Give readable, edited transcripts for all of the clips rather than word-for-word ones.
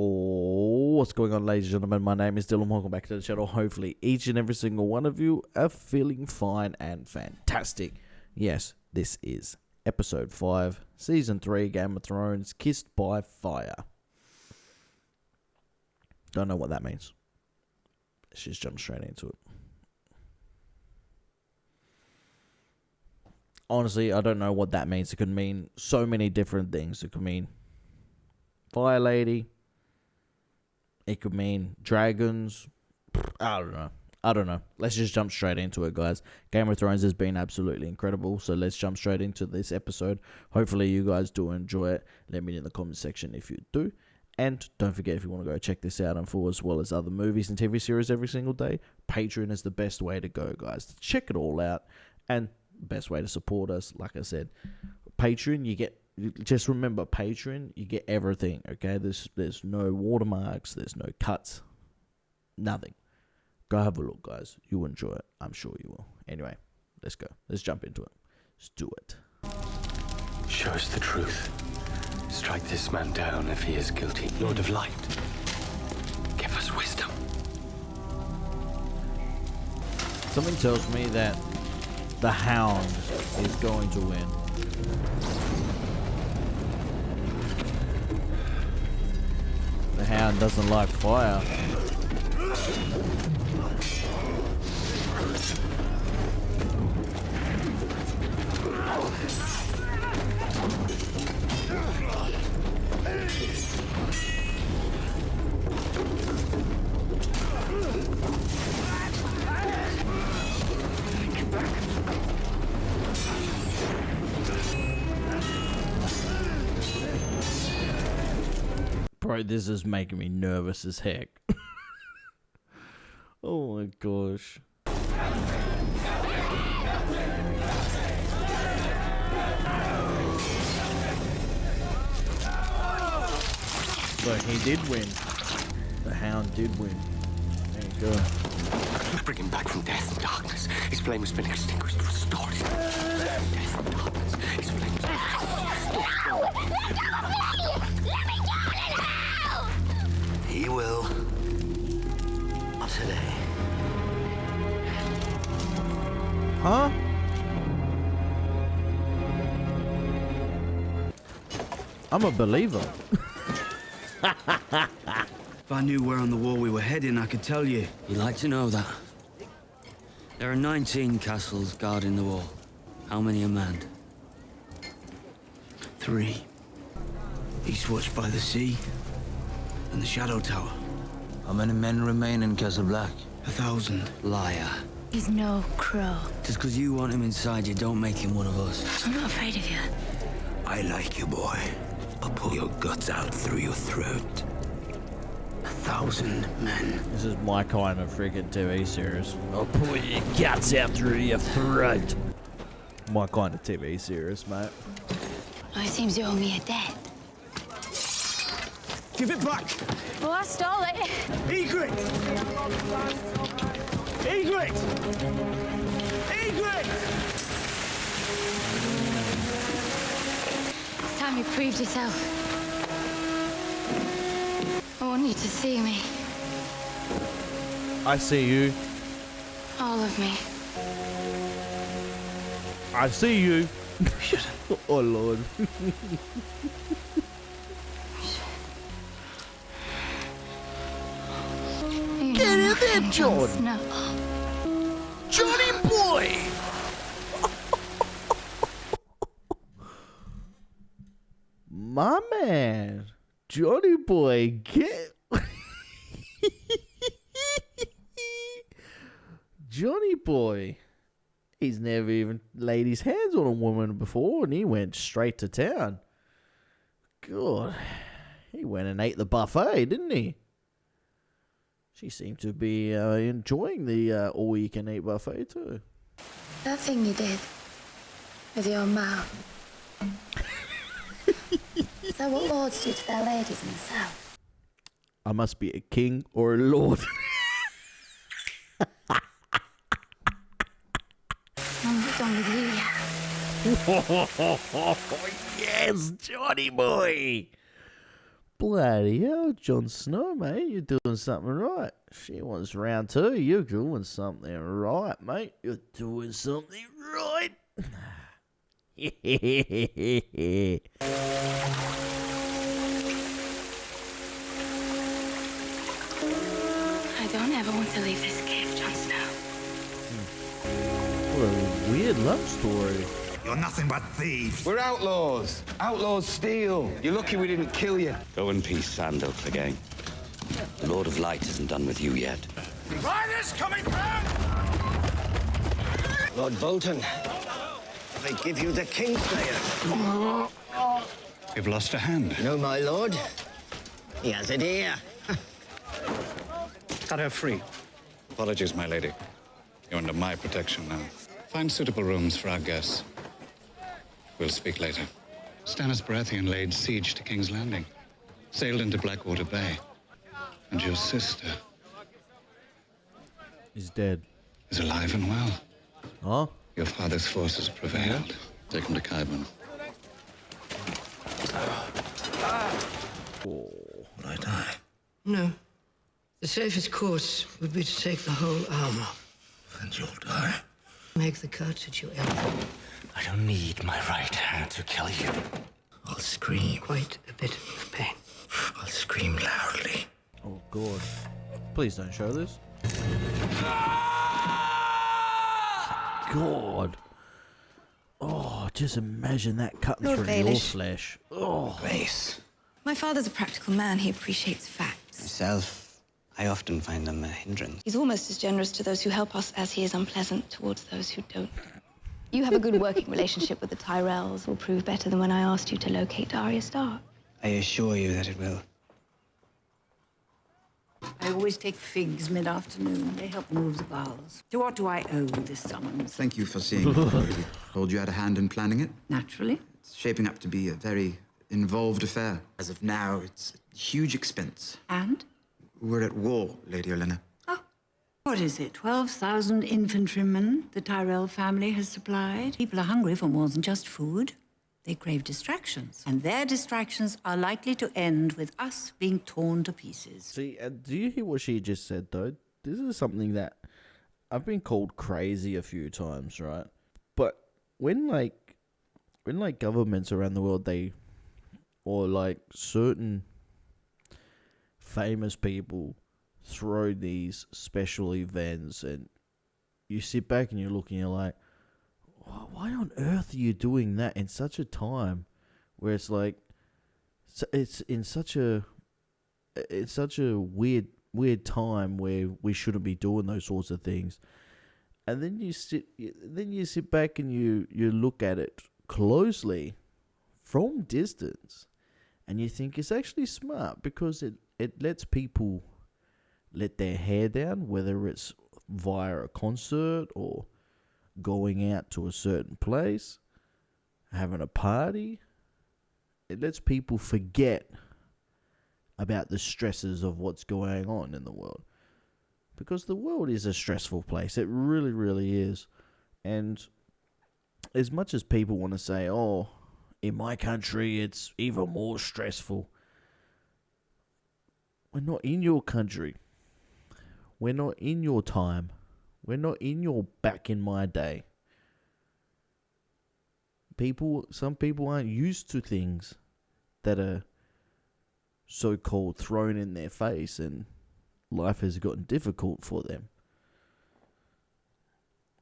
Oh, what's going on, ladies and gentlemen? My name is Dylan. Welcome back to the channel. Hopefully, each and every single one of you are feeling fine and fantastic. Yes, this is episode 5, season 3, Game of Thrones, Kissed by Fire. Don't know what that means. Let's just jump straight into it. Honestly, I don't know what that means. It could mean so many different things. It could mean Fire Lady. It could mean dragons. I don't know. Let's just jump straight into it, guys. Game of Thrones has been absolutely incredible. So let's jump straight into this episode. Hopefully you guys do enjoy it. Let me know in the comment section if you do. And don't forget, if you want to go check this out in full, as well as other movies and TV series every single day, Patreon is the best way to go, guys. Check it all out. And best way to support us, like I said, Patreon, just remember, Patreon, you get everything, okay? There's no watermarks, there's no cuts, nothing. Go have a look, guys. You'll enjoy it. I'm sure you will. Anyway, let's go. Let's jump into it. Let's do it. Show us the truth. Strike this man down if he is guilty. Lord of Light, give us wisdom. Something tells me that the Hound is going to win. The Hound doesn't like fire. Bro, this is making me nervous as heck. Oh my gosh. But he did win. The Hound did win. There you go. Bring him back from death and darkness. His flame has been extinguished. Restored him. Death and darkness. His flame has been He will. Not today. Huh? I'm a believer. If I knew where on the wall we were heading, I could tell you. You'd like to know that? There are 19 castles guarding the wall. How many are manned? 3. East watched by the sea and the Shadow Tower. How many men remain in Castle Black? 1,000. Liar. He's no crow. Just because you want him inside you, don't make him one of us. I'm not afraid of you. I like you, boy. I'll pull your guts out through your throat. 1,000 men. This is my kind of freaking TV series. I'll pull your guts out through your throat. My kind of TV series, mate. Oh, it seems you owe me a debt. Give it back! Well, I stole it. Egret! Egret! Egret! It's time you proved yourself. I want you to see me. I see you. All of me. I see you. Oh, Lord. Get in there, John. No. Johnny boy! My man. Johnny boy, get... Johnny boy. He's never even laid his hands on a woman before, and he went straight to town. God. He went and ate the buffet, didn't he? She seemed to be enjoying the all-you-can-eat buffet too. That thing you did with your mouth. Is that what lords do to their ladies in the south? I must be a king or a lord. I'm not done with you yet. Yes, Johnny boy. Bloody hell, Jon Snow, mate. You're doing something right. She wants round 2. You're doing something right, mate. You're doing something right. I don't ever want to leave this cave, Jon Snow. What a weird love story. You're nothing but thieves. We're outlaws. Outlaws steal. You're lucky we didn't kill you. Go in peace, Sandal Clegane. The Lord of Light isn't done with you yet. Riders coming from! Lord Bolton, I give you the Kingslayer. You've lost a hand. No, my lord. He has it here. Cut her free. Apologies, my lady. You're under my protection now. Find suitable rooms for our guests. We'll speak later. Stannis Baratheon laid siege to King's Landing. Sailed into Blackwater Bay. And your sister He's dead. is alive and well. Huh? Your father's forces prevailed. Take him to Kaiban. Oh. Will I die? No. The safest course would be to take the whole armor. And you'll die. Make the cuts at your elbow. I don't need my right hand to kill you. I'll scream. Quite a bit of pain. I'll scream loudly. Oh, God. Please don't show this. God. Oh, just imagine that cutting Lord through your Baelish. flesh. Oh. Grace. My father's a practical man. He appreciates facts. Myself, I often find them a hindrance. He's almost as generous to those who help us as he is unpleasant towards those who don't. You have a good working relationship with the Tyrells. Will prove better than when I asked you to locate Arya Stark. I assure you that it will. I always take figs mid-afternoon. They help move the bowels. To what do I owe this summons? Thank you for seeing me, lady. Told you had a hand in planning it. Naturally. It's shaping up to be a very involved affair. As of now, it's a huge expense. And? We're at war, Lady Olenna. Oh, what is it? 12,000 infantrymen the Tyrell family has supplied? People are hungry for more than just food. They crave distractions. And their distractions are likely to end with us being torn to pieces. See, do you hear what she just said, though? This is something that I've been called crazy a few times, right? But when governments around the world, or certain famous people throw these special events, and you sit back and you look and you're like, why on earth are you doing that in such a time where it's such a weird time where we shouldn't be doing those sorts of things? And then you sit back and you look at it closely from distance, and you think it's actually smart because it lets people let their hair down, whether it's via a concert or going out to a certain place, having a party. It lets people forget about the stresses of what's going on in the world. Because the world is a stressful place. It really, really is. And as much as people want to say, oh, in my country it's even more stressful, we're not in your country. We're not in your time. We're not in your back in my day. Some people aren't used to things that are so-called thrown in their face, and life has gotten difficult for them.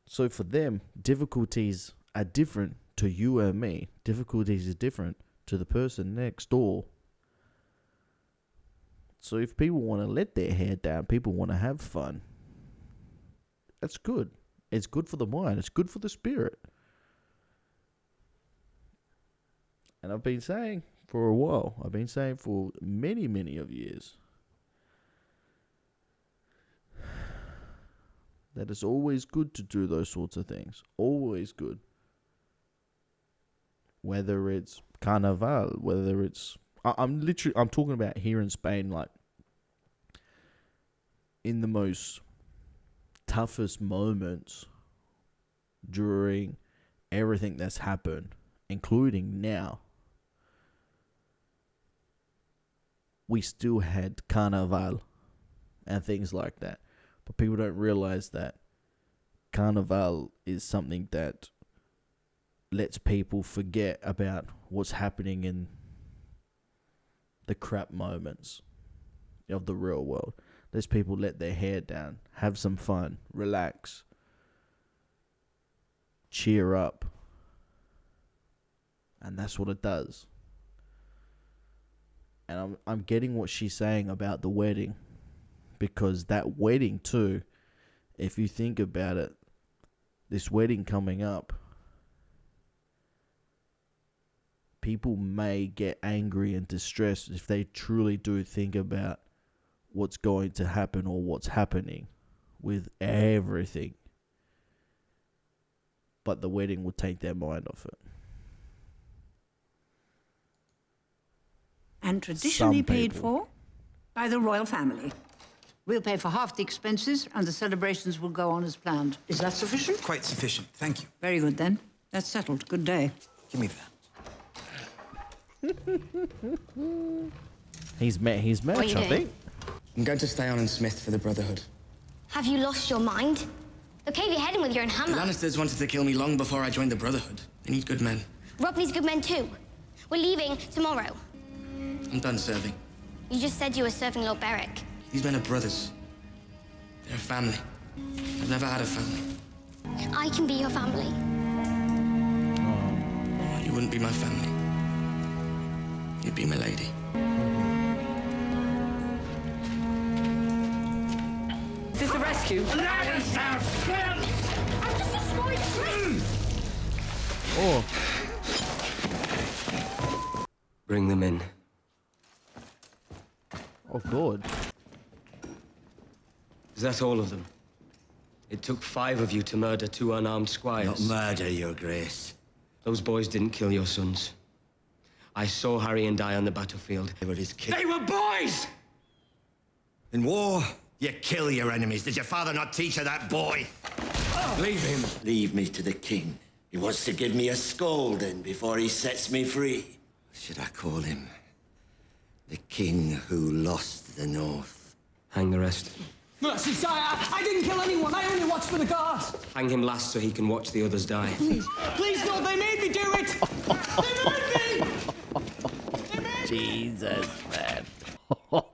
So for them, difficulties are different to you and me. Difficulties are different to the person next door. So if people want to let their hair down, people want to have fun, that's good. It's good for the mind. It's good for the spirit. And I've been saying for a while, I've been saying for many, many of years, that it's always good to do those sorts of things. Always good. Whether it's Carnival, whether it's... I'm talking about here in Spain, in the most toughest moments during everything that's happened, including now. we still had Carnival and things like that. But people don't realize that Carnival is something that lets people forget about what's happening in the crap moments of the real world. Lets people let their hair down, have some fun, relax, cheer up. And that's what it does. And I'm getting what she's saying about the wedding, because that wedding too, if you think about it, this wedding coming up, people may get angry and distressed if they truly do think about what's going to happen or what's happening with everything. But the wedding will take their mind off it. And traditionally Some paid people. for by the royal family. We'll pay for half the expenses, and the celebrations will go on as planned. Is that sufficient? Quite sufficient, thank you. Very good, then. That's settled. Good day. Give me that. He's met his match, What are you I doing? think. I'm going to stay on in Smith for the Brotherhood. Have you lost your mind? They'll cave your head in with your own The hammer. Lannisters wanted to kill me long before I joined the Brotherhood. They need good men. Rob needs good men too. We're leaving tomorrow. I'm done serving. You just said you were serving Lord Beric. These men are brothers. They're a family. I've never had a family. I can be your family. Well, you wouldn't be my family. You'd be my lady. Is this a rescue? Oh, Bring them in. oh, good. Is that all of them? It took 5 of you to murder 2 unarmed squires. Not murder, Your Grace. Those boys didn't kill your sons. I saw Harry and die on the battlefield. They were his kids. They were boys! In war, you kill your enemies. Did your father not teach you that, boy? Leave him. Leave me to the king. He wants to give me a scolding before he sets me free. Should I call him the king who lost the North? Hang the rest. Mercy, sire! I didn't kill anyone. I only watched for the guards. Hang him last so he can watch the others die. Please, Lord, they made me do it. They made me. Jesus, man.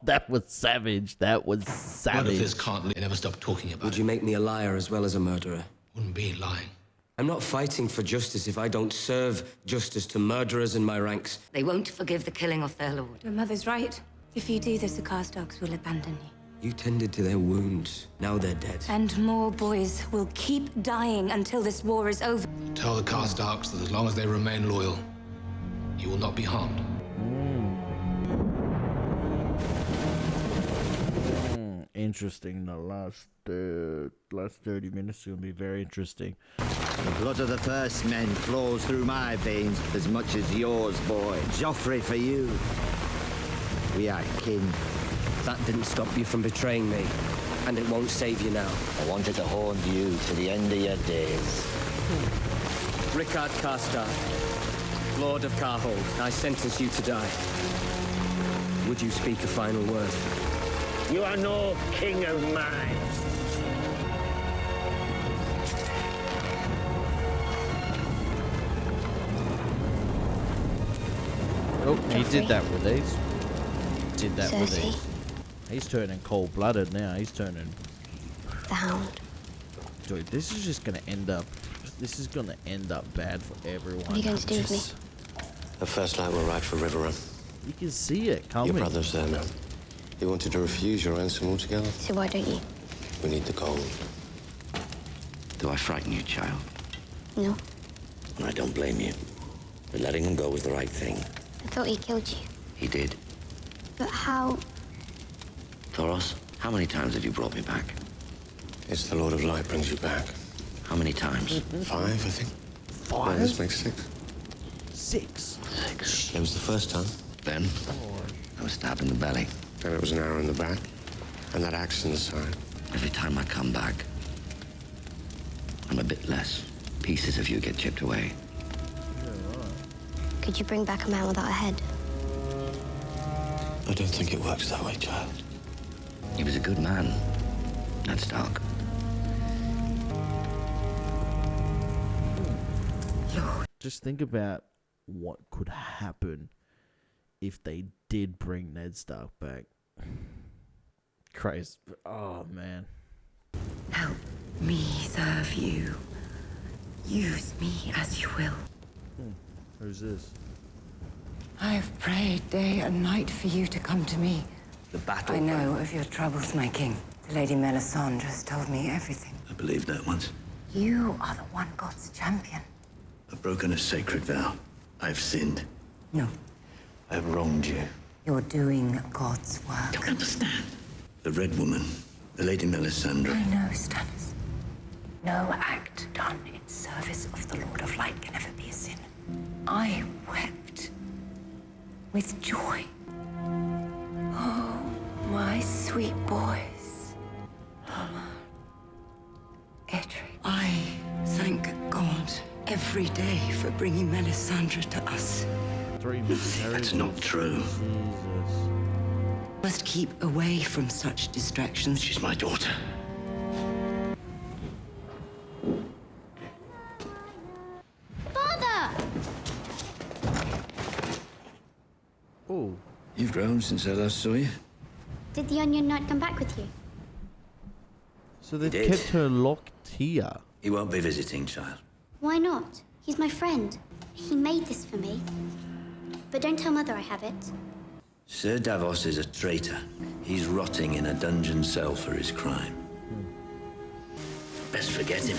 That was savage. That was One of savage. this can't never stop talking about Would you make me a liar as well as a murderer? Wouldn't be lying. I'm not fighting for justice if I don't serve justice to murderers in my ranks. They won't forgive the killing of their lord. Your mother's right. If you do this, the Karstarks will abandon you. You tended to their wounds. Now they're dead. And more boys will keep dying until this war is over. Tell the Karstarks that as long as they remain loyal, you will not be harmed. Interesting. The last 30 minutes is going to be very interesting. The blood of the first men flows through my veins as much as yours, boy. Joffrey for you. We are kin. That didn't stop you from betraying me, and it won't save you now. I wanted to haunt you to the end of your days. Rickard Karstark, Lord of Karhold, I sentence you to die. Would you speak a final word? You are no king of mine. Oh, he did that with these. Did that with Cersei. these. He's turning cold-blooded now. He's turning... The Hound. Dude, this is just going to end up... This is going to end up bad for everyone. What are you going to do with me? The first light will ride for River Run. You can see it coming. Your brother's there now. He wanted to refuse your ransom altogether. So why don't you? We need the gold. Do I frighten you, child? No. I don't blame you. But letting him go was the right thing. I thought he killed you. He did. But how? Thoros, how many times have you brought me back? It's the Lord of Light brings you back. How many times? 5, I think. 5? Yeah, this makes 6. 6? 6. It was the first time. Then, I was stabbed in the belly. Then it was an arrow in the back. And that axe in the side. Every time I come back, I'm a bit less. Pieces of you get chipped away. Could you bring back a man without a head? I don't think it works that way, child. He was a good man. Ned Stark. Just think about what could happen if they did bring Ned Stark back. Crazy. Oh, man. Help me serve you. Use me as you will. Who's this? I have prayed day and night for you to come to me. The battle. I know of your troubles, my king. The Lady Melisandre has told me everything. I believed that once. You are the one God's champion. I've broken a sacred vow. I've sinned. No. I've wronged you. You're doing God's work. I don't understand. The Red Woman, the Lady Melisandre. I know, Stannis. No act done in service of the Lord of Light can ever be a sin. I wept with joy. Oh, my sweet boys. Edric. I thank God every day for bringing Melisandre to us. That's not true. Must keep away from such distractions. She's my daughter. Father! Oh. You've grown since I last saw you. Did the Onion Knight come back with you? So they kept her locked here. He won't be visiting, child. Why not? He's my friend. He made this for me. But don't tell Mother I have it. Sir Davos is a traitor. He's rotting in a dungeon cell for his crime. Best forget him.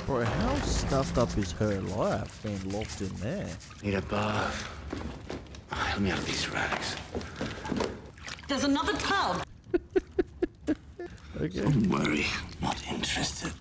Bro, how stuffed up is her life being locked in there? Need a bath. Help me out of these rags. There's another tub. Okay. Don't worry, not interested.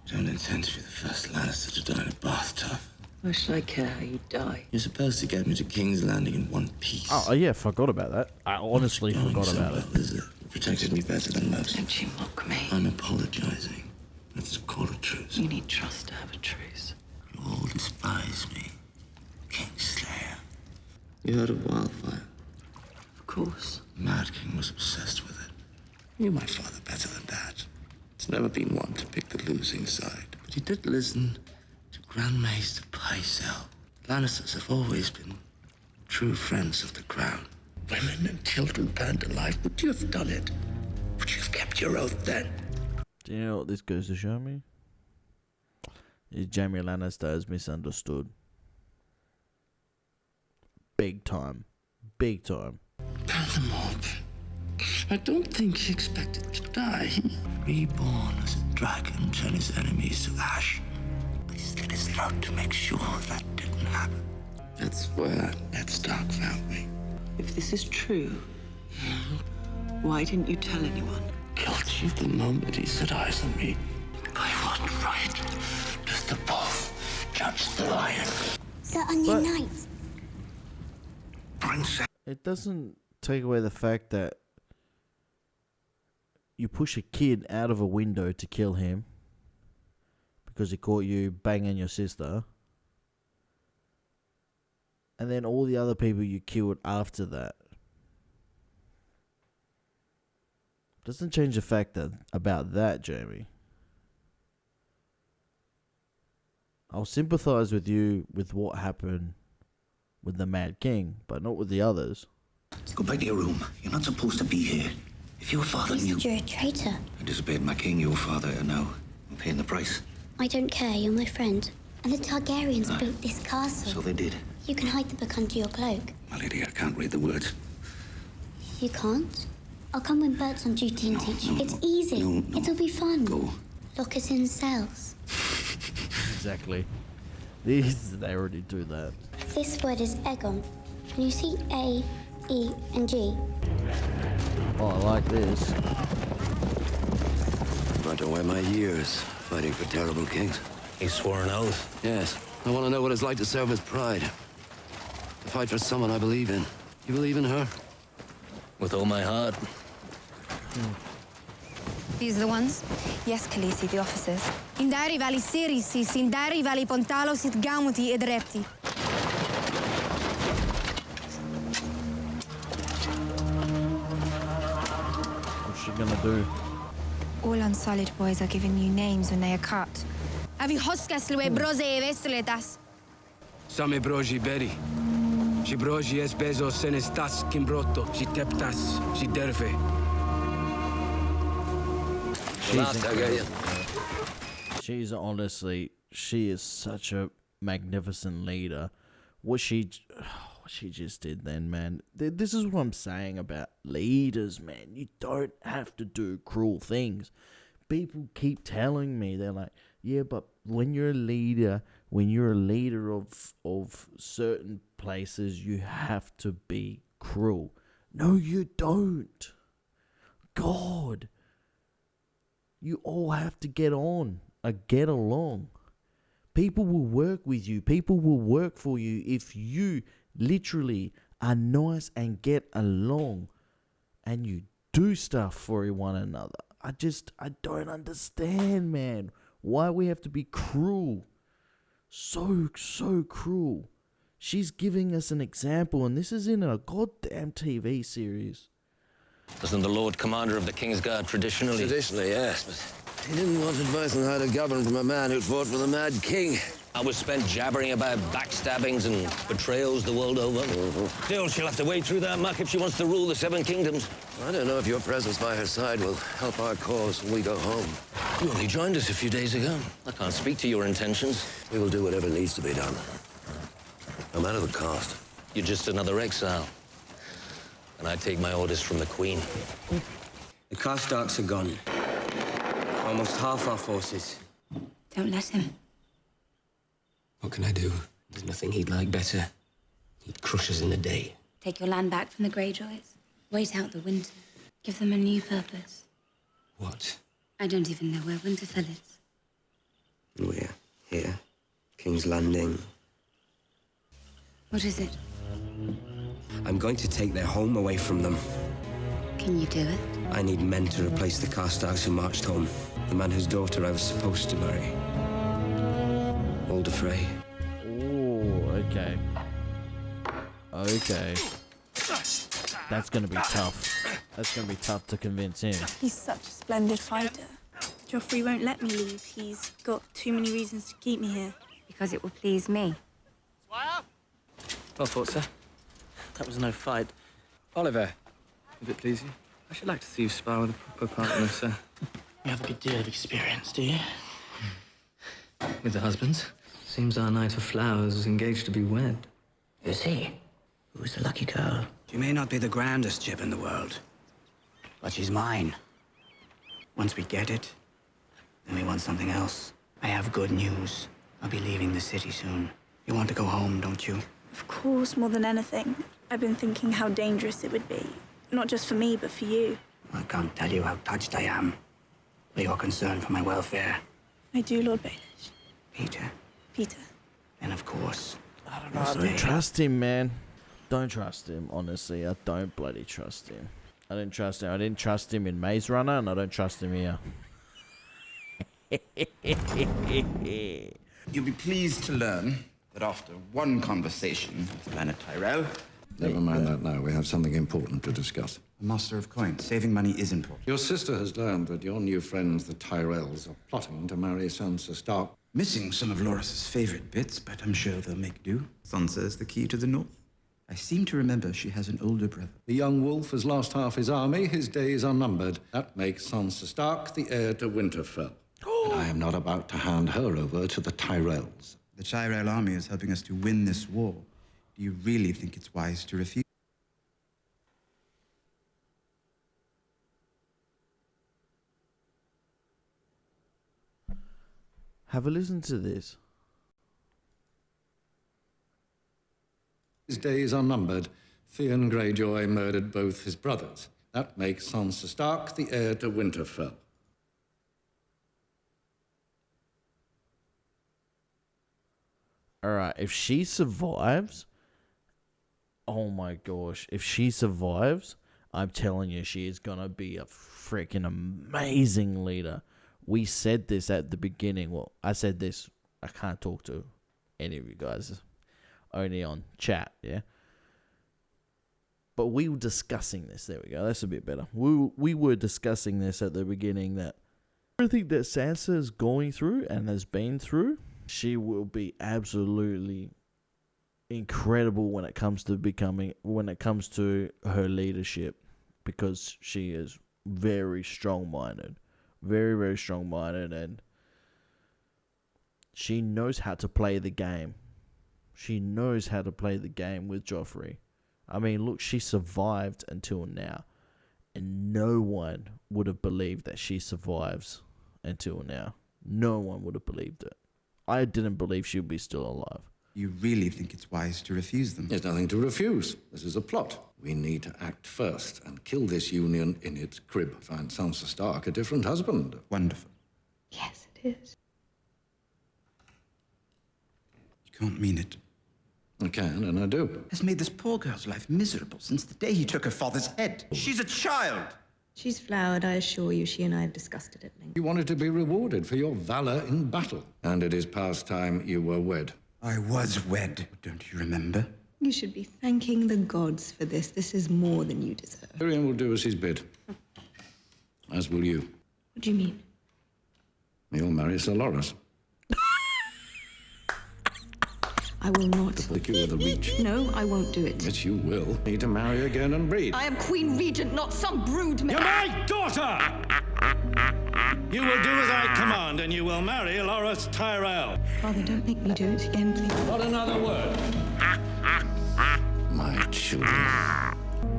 Don't intend to be the first Lannister to die in a bathtub. Why should I care how you die? You're supposed to get me to King's Landing in one piece. Oh, yeah, forgot about that. I honestly forgot about it. Is it? You protected me better than most. Don't you mock me? I'm apologizing. Let's call a truce. You need trust to have a truce. You all despise me. Kingslayer. You heard of wildfire? Of course. The Mad King was obsessed with it. I knew my father better than that. He's never been one to pick the losing side. But he did listen to Grand Maester Pycelle. Lannisters have always been true friends of the crown. Women and children burned alive. Would you have done it? Would you have kept your oath then? Do you know what this goes to show me? Is Jaime Lannister is misunderstood. Big time. Big time. Count them up. I don't think he expected to die. Reborn as a dragon, turn his enemies to ash. He slit his throat to make sure that didn't happen. That's where Ned Stark found me. If this is true, why didn't you tell anyone? Killed you the moment he set eyes on me. By what right does the wolf judge the lion? Sir Onion Knight. Princess. It doesn't take away the fact that you push a kid out of a window to kill him because he caught you banging your sister, and then all the other people you killed after that. Doesn't change the fact that about that, Jaime. I'll sympathize with you with what happened with the Mad King, but not with the others. Go back to your room. You're not supposed to be here. If your father knew... You're a traitor. I disobeyed my king, your father, and now I'm paying the price. I don't care, you're my friend. And the Targaryens built this castle. So they did. You can hide the book under your cloak. My lady, I can't read the words. You can't? I'll come when Bert's on duty and teach you. It's easy. No. It'll be fun. Go. Lock us in cells. Exactly. They already do that. This word is Aegon. Can you see A, E, and G? Oh, I like this. Want to weigh my years fighting for terrible kings? He swore an oath. Yes. I want to know what it's like to serve with pride. To fight for someone I believe in. You believe in her? With all my heart. These are the ones? Yes, Khaleesi, the officers. Indari vali Sirisi, Sindari vali Pontalos it Gamuti ed Repti. you gonna do? All Unsullied boys are given new names when they are cut. Avi hoskas lue broze vestuletas. Same broji beri. Si broji es bezo senestas kimbrotto. Si teptas. Si derve. She's honestly, she is such a magnificent leader. What she just did then, man. This is what I'm saying about leaders, man. You don't have to do cruel things. People keep telling me, they're like, yeah, but when you're a leader of certain places, you have to be cruel. No, you don't. God. You all have to get along. People will work with you. People will work for you if you literally are nice and get along and you do stuff for one another. I don't understand, man. Why we have to be cruel. So cruel. She's giving us an example, and this is in a goddamn TV series. Wasn't the Lord Commander of the King's Guard traditionally? Traditionally, yes, but he didn't want advice on how to govern from a man who'd fought for the Mad King. I was spent jabbering about backstabbings and betrayals the world over. Still, she'll have to wade through that muck if she wants to rule the Seven Kingdoms. I don't know if your presence by her side will help our cause when we go home. You only joined us a few days ago. I can't speak to your intentions. We will do whatever needs to be done, no matter the cost. You're just another exile. And I take my orders from the Queen. The Karstarks are gone. Almost half our forces. Don't let him. What can I do? There's nothing he'd like better. He'd crush us in a day. Take your land back from the Greyjoys. Wait out the winter. Give them a new purpose. What? I don't even know where Winterfell is. We're here. King's Landing. What is it? I'm going to take their home away from them. Can you do it? I need men to replace the Karstarks who marched home. The man whose daughter I was supposed to marry. Alder Frey. Oh, okay. Okay. That's gonna be tough. That's gonna be tough to convince him. He's such a splendid fighter. Joffrey won't let me leave. He's got too many reasons to keep me here. Because it will please me. Well thought, sir. That was no fight. Oliver, if it please you, I should like to see you spar with a proper partner, sir. You have a good deal of experience, do you? With the husbands. Seems our Knight of Flowers is engaged to be wed. Is he? Who's the lucky girl? She may not be the grandest jib in the world, but she's mine. Once we get it, then we want something else. I have good news. I'll be leaving the city soon. You want to go home, don't you? Of course, more than anything. I've been thinking how dangerous it would be. Not just for me, but for you. I can't tell you how touched I am by your concern for my welfare. I do, Lord Baelish. Peter. Peter. And of course, I don't trust him, man. Don't trust him, honestly. I don't bloody trust him. I didn't trust him. I didn't trust him in Maze Runner, and I don't trust him here. You'll be pleased to learn that after one conversation with Leonard Tyrell... Never mind that now. We have something important to discuss. A master of coins. Saving money is important. Your sister has learned that your new friends, the Tyrells, are plotting to marry Sansa Stark. Missing some of Loras's favorite bits, but I'm sure they'll make do. Sansa is the key to the north. I seem to remember she has an older brother. The young wolf has lost half his army. His days are numbered. That makes Sansa Stark the heir to Winterfell. And I am not about to hand her over to the Tyrells. The Tyrell army is helping us to win this war. Do you really think it's wise to refuse? Have a listen to this. His days are numbered. Theon Greyjoy murdered both his brothers. That makes Sansa Stark the heir to Winterfell. Alright, if she survives... Oh my gosh. If she survives, I'm telling you, she is gonna be a freaking amazing leader. We said this at the beginning. Well, I said this. I can't talk to any of you guys. Only on chat, yeah? But But we were discussing this. There we go. That's a bit better. We were discussing this at the beginning, that everything that Sansa is going through and has been through, she will be absolutely incredible when it comes to her leadership, because she is very strong-minded. Very, very strong-minded, and she knows how to play the game. She knows how to play the game with Joffrey. I mean, look, she survived until now, and no one would have believed that she survives until now. No one would have believed it. I didn't believe she would be still alive. You really think it's wise to refuse them? There's nothing to refuse. This is a plot. We need to act first and kill this union in its crib. Find Sansa Stark a different husband. Wonderful. Yes, it is. You can't mean it. I can, and I do. Has made this poor girl's life miserable since the day he took her father's head. She's a child! She's flowered, I assure you. She and I have discussed it at length. You wanted to be rewarded for your valor in battle. And it is past time you were wed. I was wed, don't you remember? You should be thanking the gods for this. This is more than you deserve. Tyrion will do as he's bid. As will you. What do you mean? You'll marry Sir Loras. I will not. The cure of the Reach. No, I won't do it. Yes, you will. Need to marry again and breed. I am Queen Regent, not some brood. You're my daughter! You will do as I command, and you will marry Loras Tyrell. Father, don't make me do it again, please. Not another word. My children.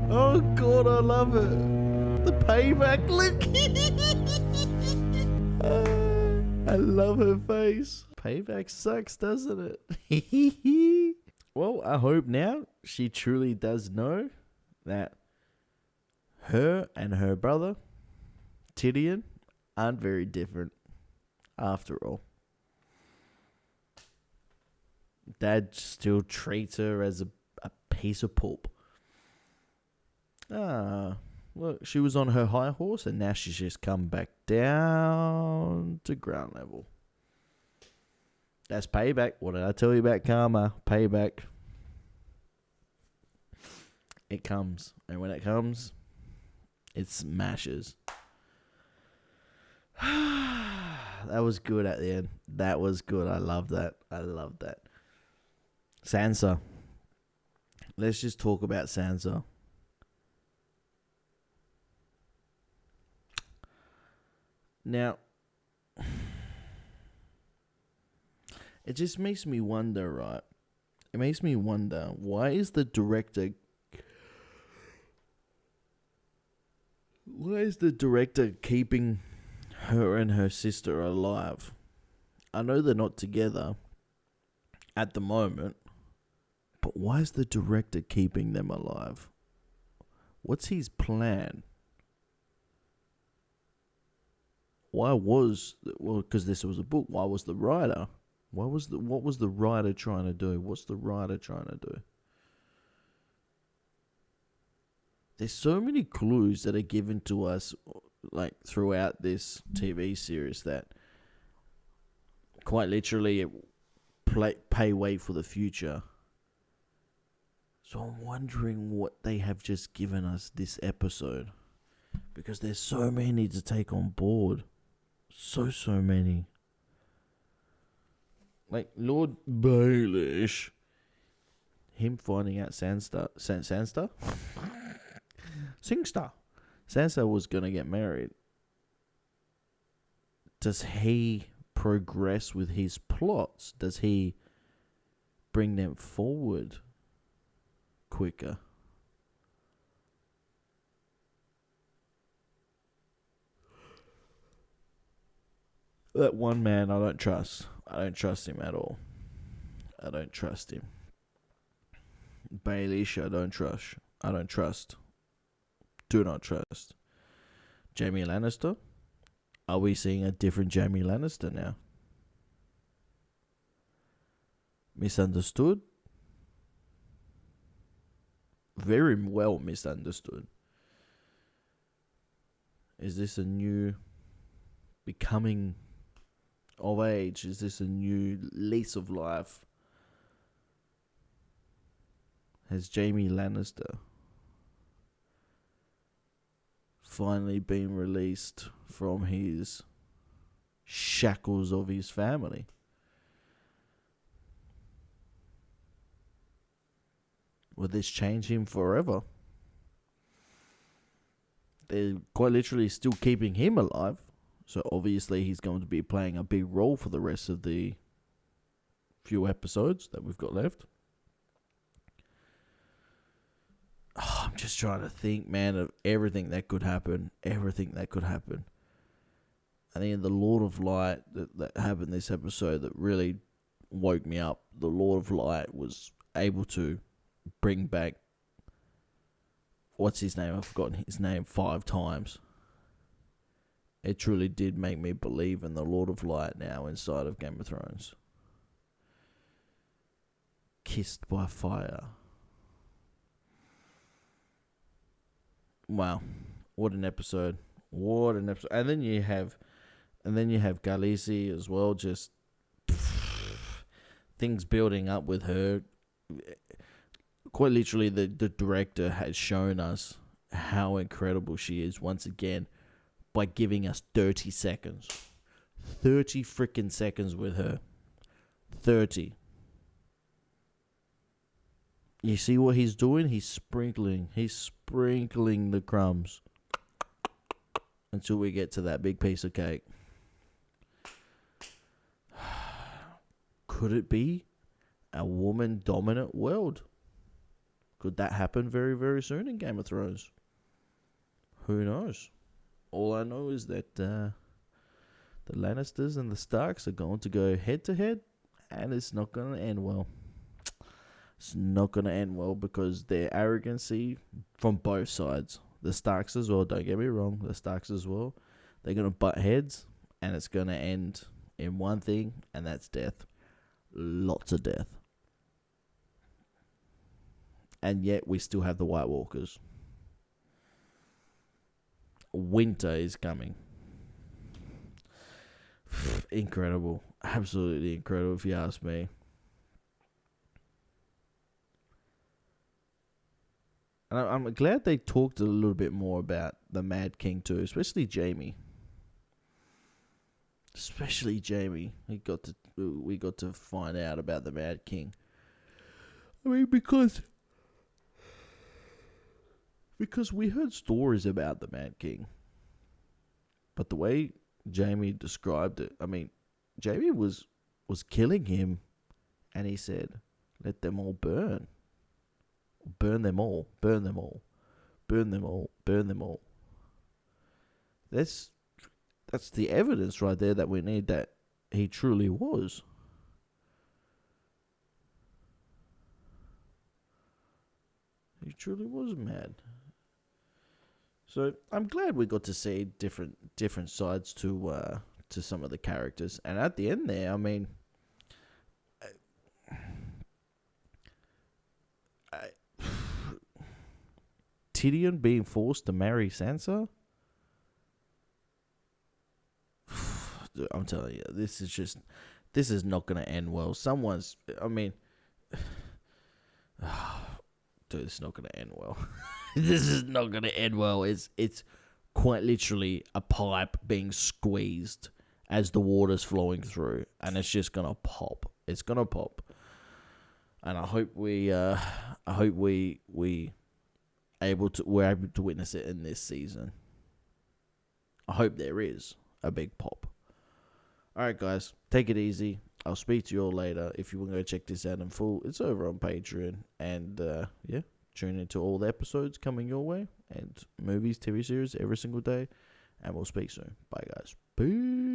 Oh God, I love it. The payback look. I love her face. Payback sucks, doesn't it? Well, I hope now she truly does know that her and her brother, Tyrion, aren't very different after all. Dad still treats her as a piece of pulp. Look, she was on her high horse and now she's just come back down to ground level. That's payback. What did I tell you about karma? Payback. It comes. And when it comes, it smashes. That was good at the end. That was good. I love that. I love that. Sansa. Let's just talk about Sansa. Now, it just makes me wonder, right? It makes me wonder, why is the director keeping her and her sister alive? I know they're not together at the moment, but why is the director keeping them alive? What's his plan? Because this was a book. Why was the writer? What was the writer trying to do? What's the writer trying to do? There's so many clues that are given to us, like throughout this TV series, that quite literally pay way for the future. So I'm wondering what they have just given us this episode, because there's so many to take on board. So many. Like Lord Baelish, him finding out Sansa was gonna get married. Does he progress with his plots? Does he bring them forward quicker? That one man I don't trust. I don't trust him at all. I don't trust him. Baelish, I don't trust. I don't trust. Do not trust. Jaime Lannister? Are we seeing a different Jaime Lannister now? Misunderstood? Very well misunderstood. Is this a new becoming of age? Is this a new lease of life? Has Jaime Lannister finally been released from his shackles of his family. Will this change him forever? They're quite literally still keeping him alive. So obviously he's going to be playing a big role for the rest of the few episodes that we've got left. Oh, I'm just trying to think, man, of everything that could happen. Everything that could happen. I think the Lord of Light that happened this episode that really woke me up. The Lord of Light was able to bring back, what's his name? I've forgotten his name 5 times. It truly did make me believe in the Lord of Light now inside of Game of Thrones. Kissed by fire. Wow, what an episode! What an episode! And then you have Khaleesi as well. Just things building up with her. Quite literally, the director has shown us how incredible she is once again by giving us 30 seconds. 30 freaking seconds with her. 30. You see what he's doing? He's sprinkling the crumbs until we get to that big piece of cake. Could it be a woman-dominant world? Could that happen very, very soon in Game of Thrones? Who knows? All I know is that the Lannisters and the Starks are going to go head-to-head, and it's not going to end well. It's not going to end well because their arrogancy from both sides. The Starks as well, don't get me wrong. The Starks as well. They're going to butt heads, and it's going to end in one thing, and that's death. Lots of death. And yet we still have the White Walkers. Winter is coming. Incredible. Absolutely incredible if you ask me. And I'm glad they talked a little bit more about the Mad King too, especially Jaime. Especially Jaime. We got to find out about the Mad King. I mean, because we heard stories about the Mad King. But the way Jaime described it, I mean, Jaime was killing him, and he said, "Let them all burn. Burn them all. Burn them all. Burn them all. Burn them all." That's the evidence right there that we need that he truly was. He truly was mad. So I'm glad we got to see different sides to some of the characters. And at the end there, I mean, Tyrion being forced to marry Sansa. I'm telling you, this is not going to end well. Dude, it's not going to end well. This is not going to end well. It's quite literally a pipe being squeezed as the water's flowing through, and it's just going to pop. It's going to pop. And I hope we're able to witness it in this season. I hope there is a big pop. Alright guys, take it easy. I'll speak to you all later. If you want to go check this out in full, it's over on Patreon. And tune into all the episodes coming your way. And movies, TV series every single day. And we'll speak soon. Bye guys. Peace.